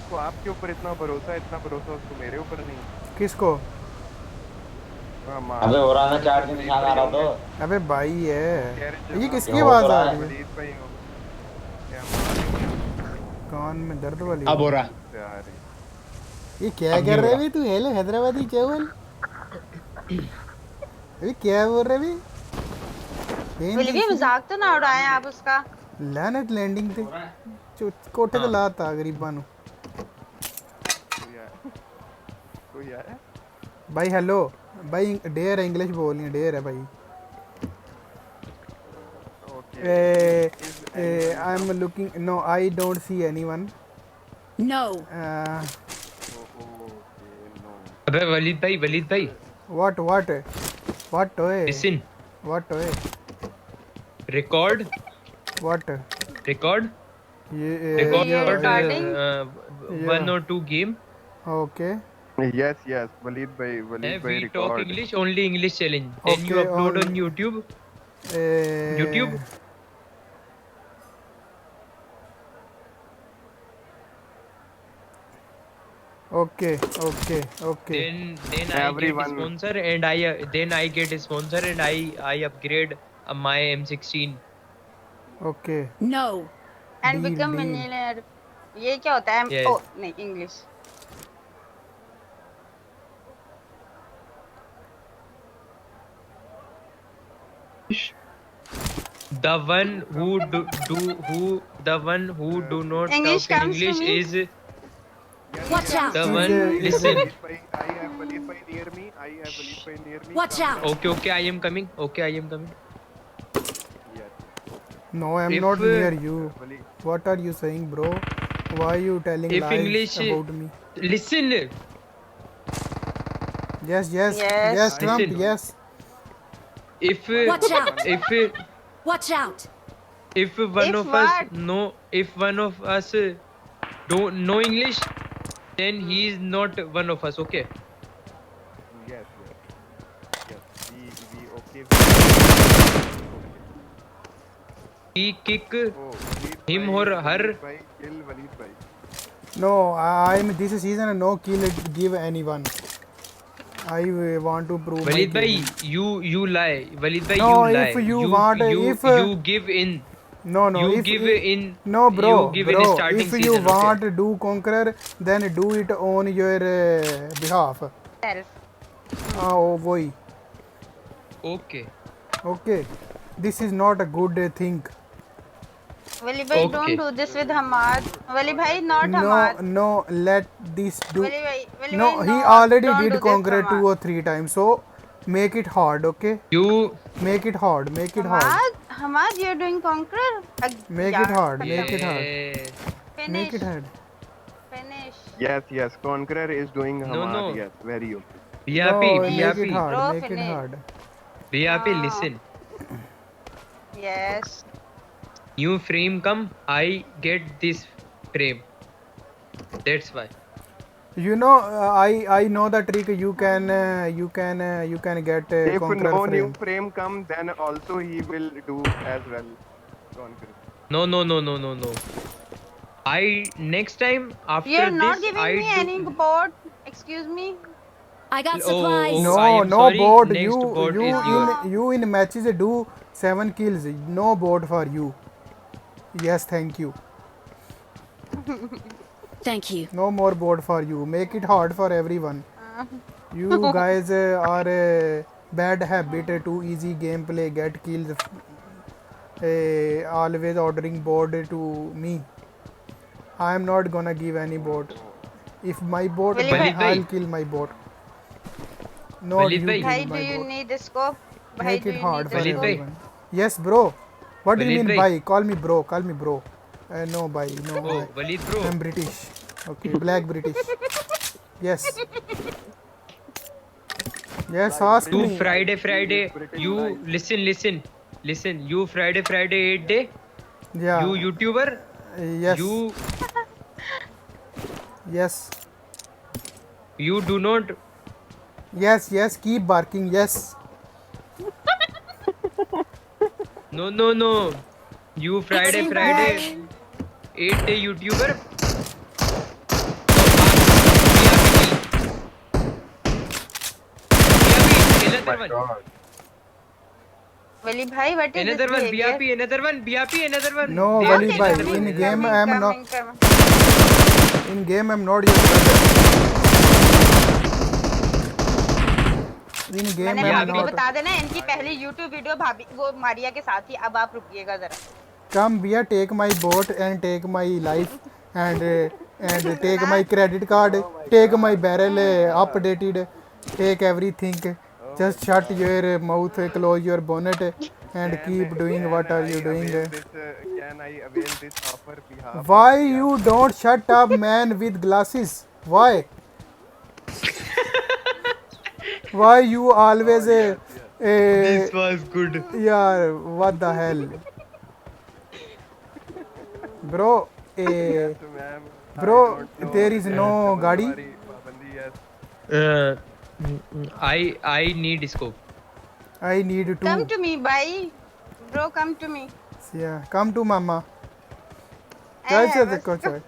उसको आपके ऊपर इतना भरोसा उसको मेरे ऊपर नहीं। किसको? हाँ, अबे हो रहा ना मतलब चार जो के वलीद निशान आ भाई रहा होंगे। अबे भाई वो है। कह रहे ये हाँ, किसकी हो तो आवाज आ रहा है। रही है? वलीद भाई हो। क्या हमारे कान में दर्द वाली अब हो है। रहा। से आ रही। ये क्या अब नहीं कर हो रहे रहा। भी तू? हेलो हैदराबादी क्या बोल? अभी क्या बोल रहे भी? विल भी मजाक तो ना उड़ाएं आप उसका। लानत लैंडिंग थे। हो रहा है। कोठे ते हाँ लाता गरीबां नु। कोई आया? कोई आया? भाई हेलो। भाई डेयर है, इंग्लिश बोलनी डेयर है भाई। Okay. Is anyone I am come? Looking, no I don't see anyone. No. Okay, no. अबे वलीद भाई व्हाट व्हाट व्हाट ओए? लिसन व्हाट ओए? Record what? रिकॉर्ड ये वीडियो रिकॉर्ड रिकॉर्डिंग। ये 1 or 2 game okay yes yes, है वलीद भाई we talk record. English only English challenge then you okay upload on on YouTube okay okay okay then I get everyone. sponsor and I get a sponsor and I upgrade my M16 okay No. And deal become deal. Millionaire. ये क्या होता है? yeah ओ नहीं, English. the one who not English talk in comes to English me. is Watch out. the Is one listen Waleed भाई, I have Waleed भाई near me, I have Waleed भाई near me. Watch out. okay I am coming I am coming no I am if not near you. Waleed. What are you saying bro? Why you telling if lies English about me? listen yes yes yes. Yes Trump listen yes. if Watch out. if Watch out. if one If of us what? know if one of us don't know English then he is not one of us okay yes yes yes, we okay. we kick oh Walid him भाई, or her Walid भाई kill Walid भाई। No I am this season no kill give anyone. I want to prove my Walid bhai you lie Walid bhai no you lie if you want if you give in no no you if give in no bro you give bro in starting if you season want okay do conqueror then do it on your behalf। Self. oh वही okay okay this is not a good thing। Wali भाई Okay. Don't do this with Hamad. Wali भाई not no Hamad. no let this do Wali भाई no no, he already don't did do this conqueror 2 Hamad. or 3 times so make it hard okay you make it hard make it hard Hamad you are doing conqueror. make it hard make it hard yes make finish it hard finish. Yes yes, conqueror is doing No, Hamad. no. Yes, very okay. VIP no make it VIP hard Bro, make it finish. hard VIP No. listen yes. new frame come I get this frame that's why you know I know the trick you can get If conqueror no new frame frame come, then also he will do as well. Conqueror. no I next time after You are not this giving I me do any board. Excuse me. I got oh, supplies. oh no I am no sorry board next board you is yours you in matches do 7 kills no board for you yes thank you Thank you. no more board for you make it hard for everyone you guys are bad habit too easy gameplay get kills always ordering board to me I am not gonna give any board if my board Walid bhai. I'll kill my board no Walid you bhai. kill भाई my do you board need the scope? भाई make do it you need hard the for Walid bhai. scope? everyone yes bro what do you Walid mean bhai. bhai call me bro no bhai no oh Walid bro I'm British okay black British yes yes ask you me Friday British you lies. listen you Friday 8 day yeah you YouTuber yes you yes you do not yes keep barking yes no you Friday Excuse me. 8 day YouTuber another my one. god. Wali bhai, what is Another this one. behavior? BRP. Another one. BRP. Another one. No, There Wali is bhai, another one. in game I am not. coming. In game I'm not your brother. In game मैंने I'm भाभी को not. बता देना इनकी पहली YouTube video भाभी वो मारिया के साथ थी। अब आप रुकिएगा जरा। Come here, take my boat and take my life and take my credit card, take my barrel updated, take everything. Just shut your mouth, close your bonnet, and keep doing what are you doing. Can I avail this offer behalf? Why you don't shut up, man with glasses? Why? Why you always This was good. yeah, what the hell? Bro, Yes, ma'am. bro, I don't know. there is no Yes, gadi. Bandi, yes. I need scope. I need Come to. to me, bhai. Bro, come to me. Yeah, come to mama. I चल have a देखो चल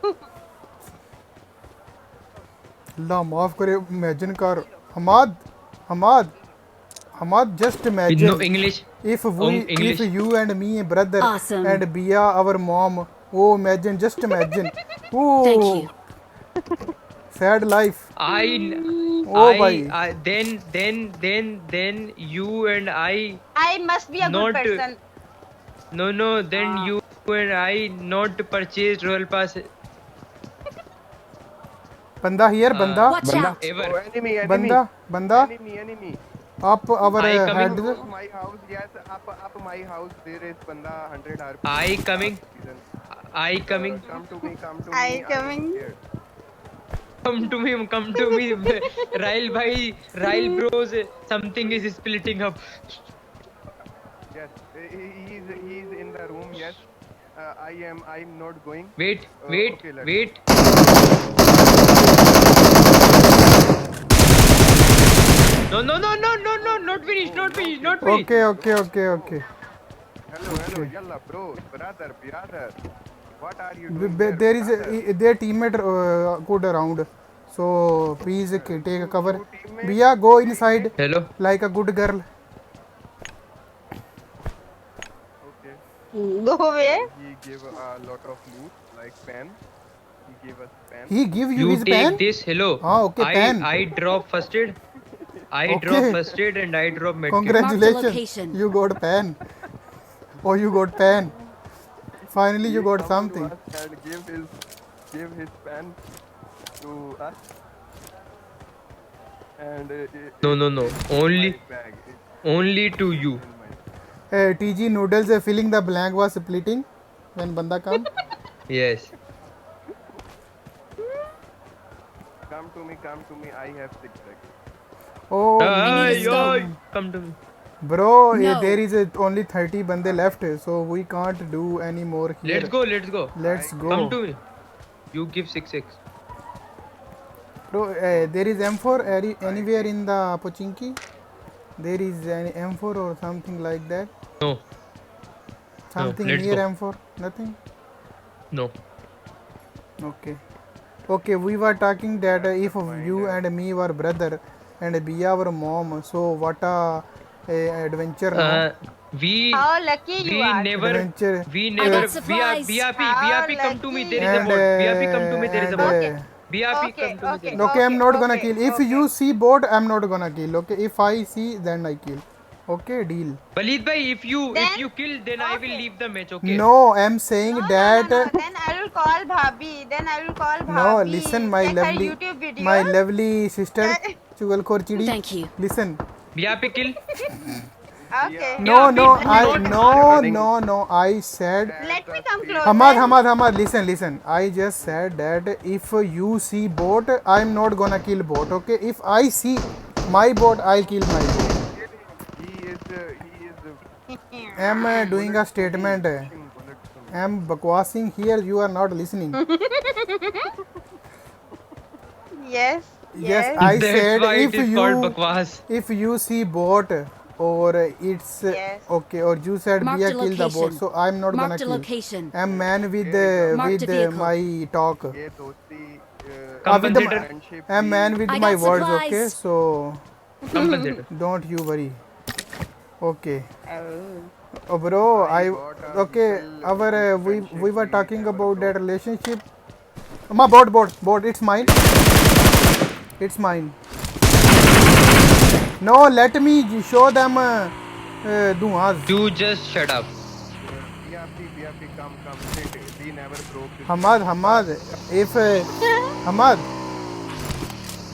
अल्लाह माफ करे imagine कर Hammad Hammad Hammad just No imagine English. if we English. if you and me brother Awesome. and Bia our mom oh imagine just imagine Thank oh you. sad life I bhai. then you and I must be a good Not- person. no then you and I not purchased Royal Pass बंदा here बंदा Watch बंदा out. ever. Oh, enemy, enemy. बंदा बंदा Enemy. up our I coming. head Up my house, yes, up my house. There is banda 100 RP. I coming. I coming. Come to me, come to I me. coming. am scared. Come to me. Rail bhai, Rail bros, something is splitting up. Yes, he's in the room. Yes, I'm not going. Wait, Okay, let's wait. No, not finished. okay Hello, yalla, bro, brother. What are you doing? there is brother? their teammate good around so please take a cover Two teammates? Bia go inside Hello. like a good girl Okay. Go away. He gave a lot of loot, like pen. He gave us pen. he give you You his take pen this. Hello. Ah, okay, pen. I drop first aid. I Okay. drop first aid and I drop medkit. congratulations location. you got pen oh you got pen finally you got Come to something us and give his pen to us. And No. Only my bag. It's only to you. in my TG noodles filling the blank was splitting when banda come Yes. Come to me. I have 6 seconds. oh need a Ay, stone. come to me. bro No. there is only 30 bande left so we can't do any more here Let's go. let's go Come to me. You give 6x. bro there is M4 anywhere in the Pochinki there is an M4 or something like that No. something let's near go. M4 nothing No. okay we were talking that if you and me were brother and Bia our mom so what a adventure no? We How lucky you we are. never Adventure. supplies. BRP come to me. There is a And, bot. BRP come to me. There is a bot. and, BRP Okay, come to me. okay. There is okay I'm not gonna okay, kill if okay. you see boat I'm not gonna kill okay if I see then I kill okay deal Walid bhai, if you Then- kill, then I will okay. leave the match. Okay. no I'm saying No, that no. Then I will call Bhabhi. no listen my Check her lovely YouTube video. my lovely sister chugalkhor chidi Thank you. listen BRP kill. Okay. no running. I said Let me come closer. Hamad, listen. I just said that if you see boat, I'm not gonna kill boat. Okay, if I see my boat, I'll kill my boat. He is I'm doing a statement. pushing bullets to me. I'm bakwasing here. You are not listening. Yes. Yes, I That's said why it is called bakwas. if you see boat or it's Yes. okay, or you said Marked Bia a kill the boat, location. so I'm not gonna Marked a kill. location. I'm man with Marked a vehicle. my talk. ये दोस्ती Come with the consider. friendship I'm man with I my got words. supplies. Okay, so Compensate. Don't you worry. Okay. Oh. Oh, bro, got a okay. little Our we friendship were we talking never about that broke. relationship. My board. It's mine. It's mine. No, let me show them. Duas. You just shut up. BRP, come, sit. We never broke this Hamad. If Hamad,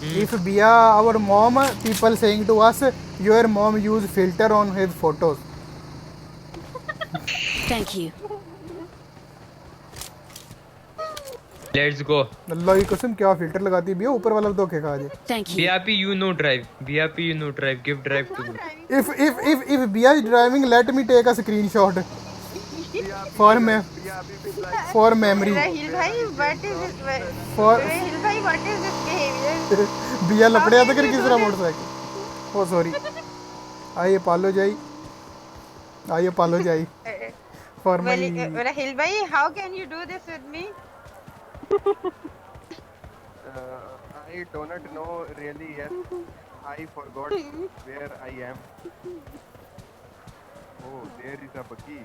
if Bia, our mom, people saying to us, your mom use filter on his photos. Thank you. Let's go. अल्लाह की कसम क्या filter लगाती है बिया ऊपर वाला धोखे खा जाए. Thank you. BRP, you know drive. BRP, you know drive. Give drive to me. If Bia is driving, let me take a screenshot for me for memory. Rahil bhai, what is this? For Rahil bhai, what is this behavior? Bia लपड़े आता कर किस तरह motorcycle. Oh sorry. I apologize for my. Rahil bhai, how can you do this with me? I do not know really. Yes, I forgot where I am. Oh, there is a buggy.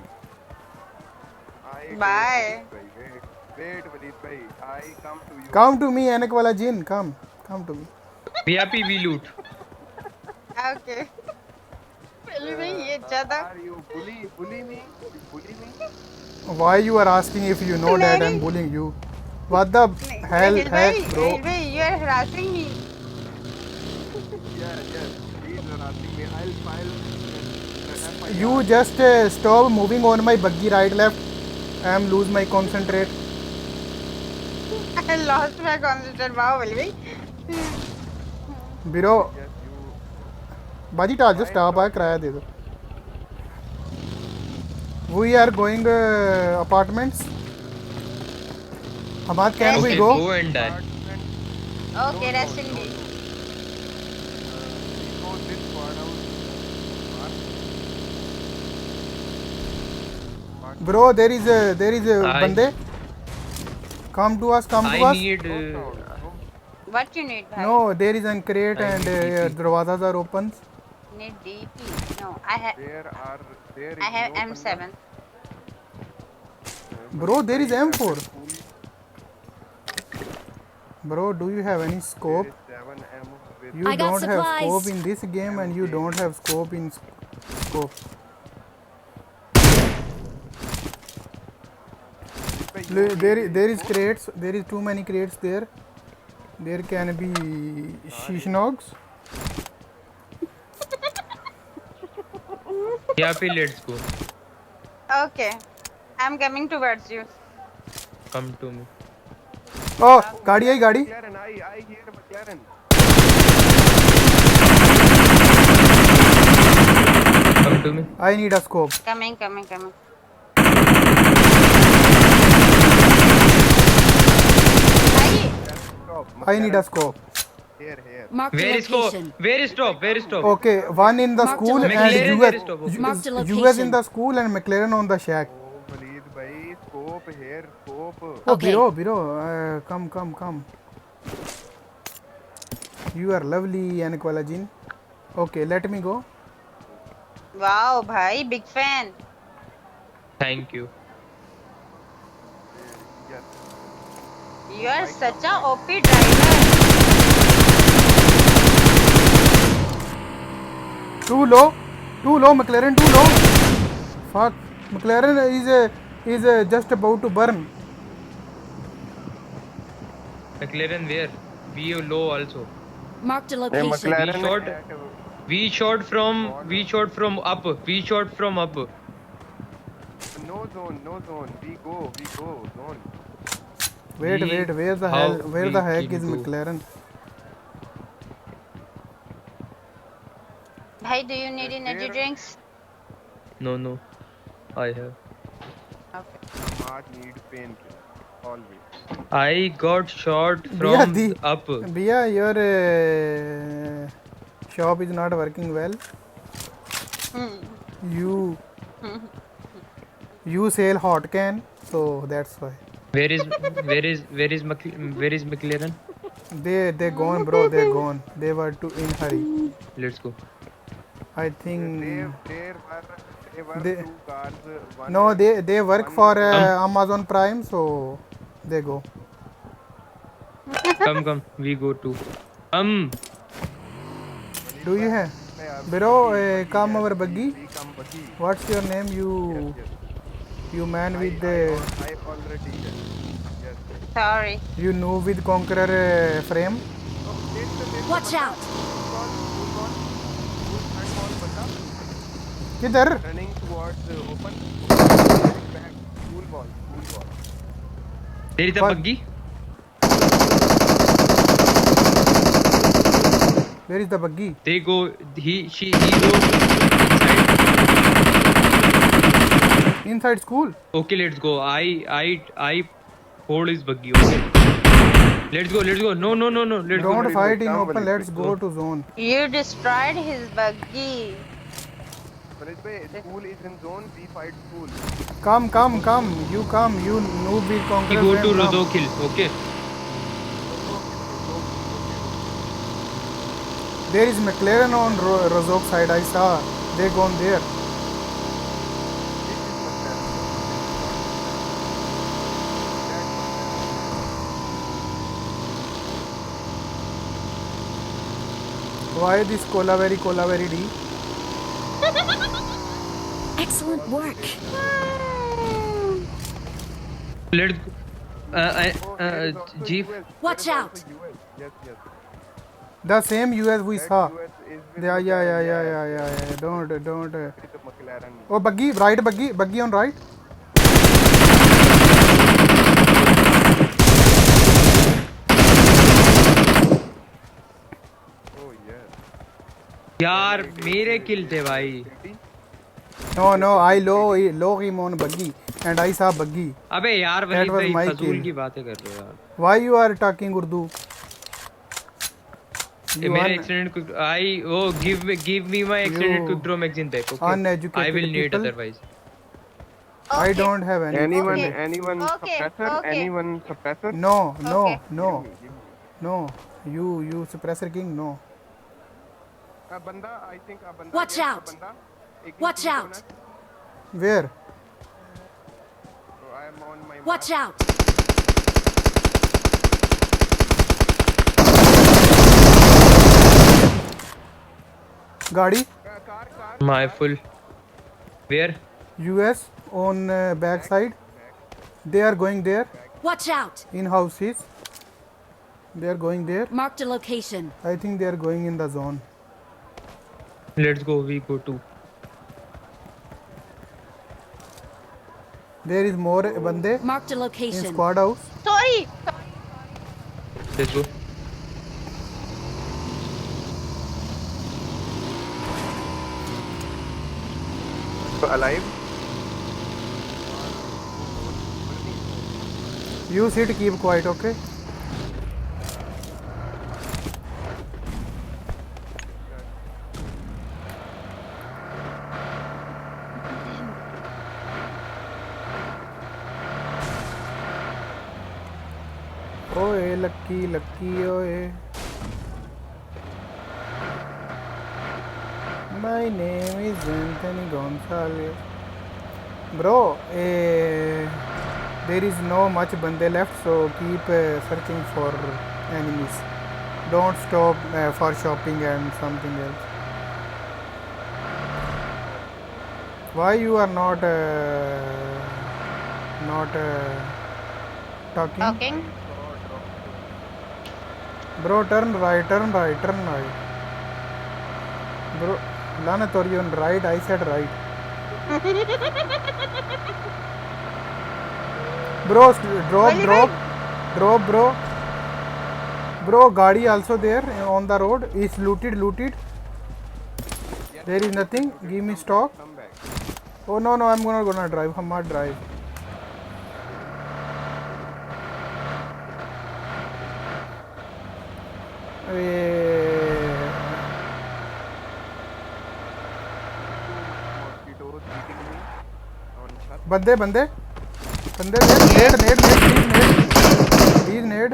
Bye. Wait, Walid bhai. I come to you. Come to me, Anak wala jin. Come to me. BRP, we loot. Okay. Rahil bhai, ये अच्छा था. Are you bully me? Bully me? Why you are asking if you know that I'm bullying you? What the hell, Rahil bhai, bro? Rahil bhai, you are harassing me. Yes. Please harassing me. I'll file. FIR. You just stop moving on my buggy right left. I am lose my concentrate. I lost my concentration. Wow, Rahil bhai. Bro, Yes, you. बाजी टाल just stop आया किराया दे दो. We are going apartments. Hamad, can we Okay, go? go and die. Okay, rest in peace. We go this far out. Bro, there is a I- bande. Come to us. I need. What you need, bhai? No, there is an crate I and need DP. darwazas are open. Need DP. No, I have There is no M7. Bro, there is M4. Bro, do you have any scope? There is 7 ammo with You I got don't have supplies. scope in this game and you don't have scope in scope. There is crates. There is too many crates there. There can be shishnogs. BRP, let's go. Okay, I'm coming towards you. Come to me. Oh, गाड़ी आई गाड़ी. McLaren. I hear McLaren. Come to me. I need a scope. Coming. Bhai, Stop. I need a scope. Here. Marked a Where is go? location. Where is stop? Where is stop? Okay, one in the Marked a school and location. US, Where is stop? Marked a US location. in the school and McLaren on the shack. Oh, Walid bhai, scope here, scope. Oh, Okay. bro, come. You are lovely, Anaqualajin. Okay, let me go. wow, bhai, big fan. Thank you. Yes. You are such a OP driver. Too low, McLaren, too low. Fuck, McLaren is just about to burn. McLaren where? We are low also. Marked a Hey, location. McLaren. We shot from up. We shot from up. No zone. We go zone. Wait, where the How hell, where the we heck can is go? McLaren? Bhai, do you need energy drinks? No. I have. Okay. Heart need painkiller. Always. I got shot Bia, from up. Bia, your shop is not working well. You sell hot can, so that's why. Where is McLaren? They gone, bro. They gone. They were too in hurry. Let's go. I think There were They- two cars. One no. They work one for was- Amazon Prime, so they go. Come. We go to. Do you have, bro? Come over buggy. We come buggy. What's your name? Yes. You man with the I already yes. Sorry. you know with Conqueror frame. Oh, there's Watch out! किधर? running towards open back school ball. There is a What? buggy. Where is the buggy? They go. He goes inside. Inside school. Okay, let's go. I hold his buggy. Okay. Let's go. No. Let's go. Don't fight in Come, open. Walid, Let's go to zone. You destroyed his buggy. Walid bhai, school is in zone. We fight school. Come. You come. You noob with We Conqueror go to frame. Come. Rozok Hill. Okay. There is McLaren on Rozok side. I saw. They gone there. Why this Colaveri D? Excellent work. Let's go. Jeep. Watch out. Yes. The same US we saw. US is with Yeah. Don't. the McLaren. Oh, buggy, right, buggy on right. Oh yes. यार मेरे किल थे भाई. No, I low him on buggy, and I saw buggy. अबे यार That वही was my भाई फजूल kill. की बातें कर रहे हो यार. Why you are talking Urdu? ये You मेरा un- accident give me my accident You quick draw magazine back. Okay. uneducated I will need people. otherwise. I Okay. don't have any. Anyone Okay, suppressor? okay. Anyone suppressor? No. Give me. You suppressor king. No. बंदा I think बंदा Watch yes, out. बंदा एक Watch minute out. होना। Where? So I am on my Watch mark. out! Gadi. car My full. Where? US on back side. They are going there. Watch out! In houses. They are going there. Marked a location. I think they are going in the zone. Let's go. We go to. There is more bande Marked a in location. squad house. Sorry. Let's go. alive. You sit, keep quiet, okay? Oye, lucky, oye. My name is Anthony Gonzalez. Bro, there is no much bande left, so keep searching for enemies. Don't stop for shopping and something else. Why you are not talking? Okay. Bro, turn right. Bro, Lana Torion, right? I said right. Bro, drop, bro. Bro, Gadi also there on the road. Is looted. There is nothing. Give me stock. Come back. Oh no, I'm gonna drive. I'm not drive. Mosquitoes eating me on छत. बंदे nade please nade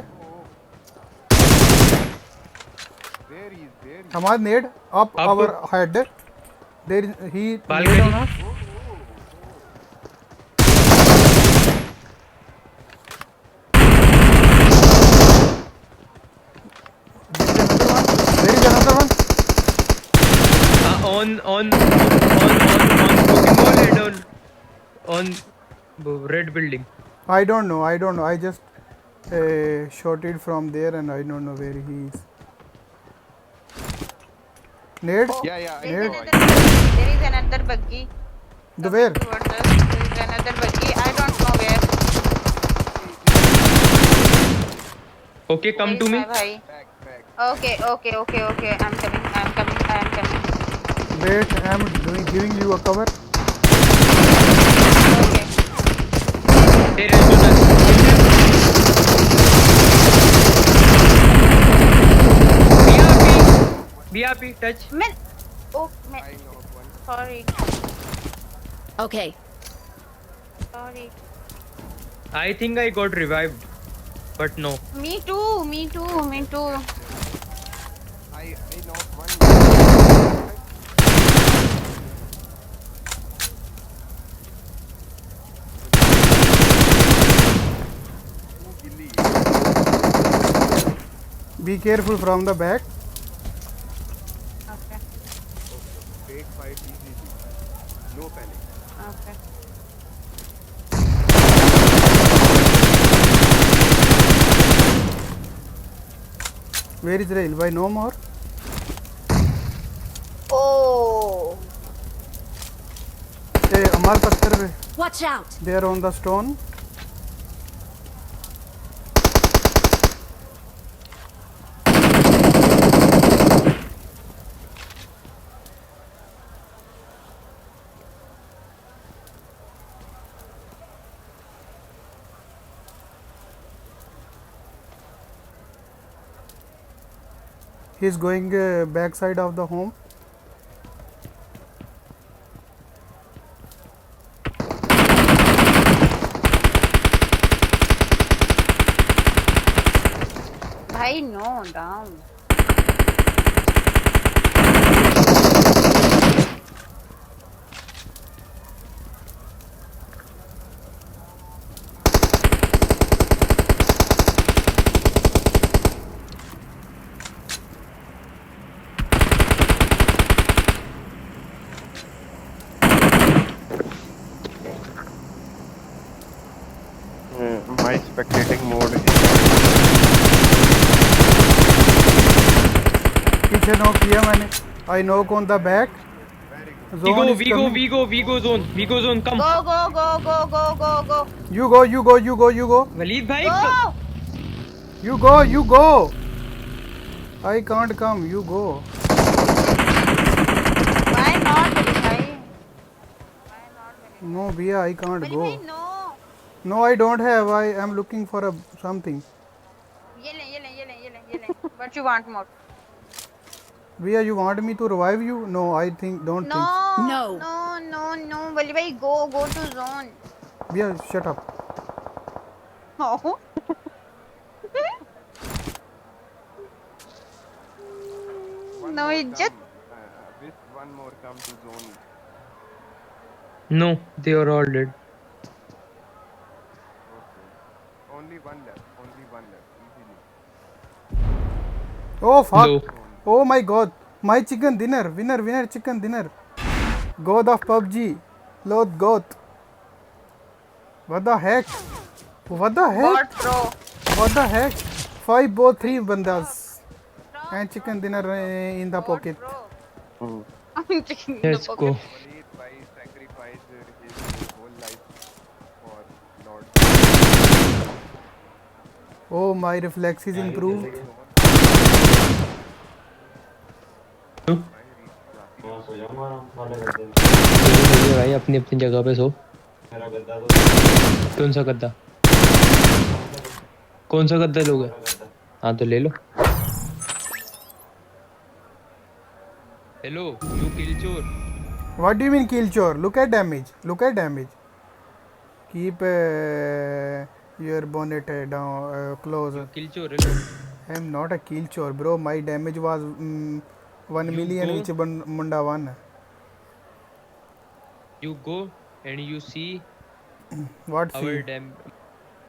Hamad nade up Up. our head. There he Balcony. nade on us. There is another one. On broken wall and on red building. I don't know. I just shot it from there and I don't know where he is. Nade? Yeah, yeah, I There is know. there is another buggy. The where? Towards us. There is another buggy. I don't know where. Okay, come to Where me. is my bhai? Back. Okay. I'm coming. Wait, I'm giving you a cover. Okay. Hey, Rajuna. BRP, touch. Man. Oh, man. I know one. Sorry. Okay. Sorry. I think I got revived, but no. Me too. I knocked one. Gilly. Be careful from the back. Okay. Fake fight easy. No panic. Okay. Where is Rail? Why no more? Oh. Hey, Amar Pattar, Watch out. they are on the stone. He is going back side of the home. Bhai, no, down. My spectating mode is पीछे knock किया मैंने. I knock on the back. very good. Zone is coming. We go zone, come. Go. You go. Waleed bhai, Go. You go. I can't come. You go. Why not, bhai? No, Bia, I can't Bhai, go. no. No, I don't have. I am looking for something. Ye le. What you want more? Bia, you want me to revive you? No, I don't think. No. No. Wali bhai, go to zone. Bia, shut up. Oh. One No, more it just. come. With one more come to zone. No, they are all dead. Okay. Only one left. Easily. Oh, fuck. Low. Oh my god. My chicken dinner. Winner chicken dinner. God of PUBG. Lord God. What the heck? Bot bro. What the heck? 5 both 3 bandas. And chicken dinner in the pocket. Bro. Let's go. Waleed bhai sacrificed his whole life for Lord. Oh, my reflexes improved. भाई अपनी अपनी जगह पे सो. कौन सा गद्दा लोगे? हाँ तो ले लो. Hello, you kill chore. What do you mean kill chore? Look at damage. Keep your bonnet down close. You kill chore. Hello. I am not a kill chore, bro. My damage was 1 You million go- ਵਿੱਚ ਮੁੰਡਾ 1 You go and you see what our C damn